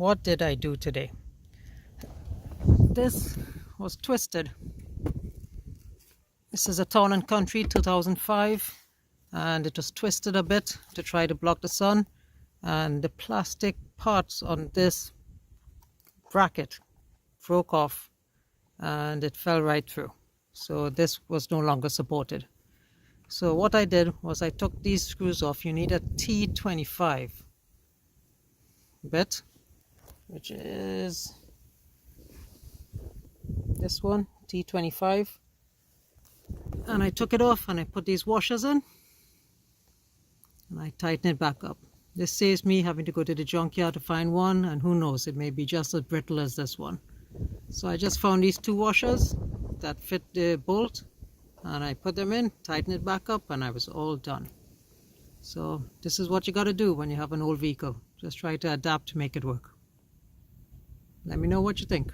What did I do today? This was twisted. This is a Town and Country 2005, and it was twisted a bit to try to block the sun, and the plastic parts on this bracket broke off and it fell right through. So this was no longer supported. So what I did was I took these screws off. You need a T25 bit, which is this one, T25, and I took it off and I put these washers in and I tighten it back up. This saves me having to go to the junkyard to find one, and who knows, it may be just as brittle as this one. So I just found these two washers that fit the bolt, and I put them in, tighten it back up, and I was all done. So this is what you got to do when you have an old vehicle. Just try to adapt to make it work. Let me know what you think.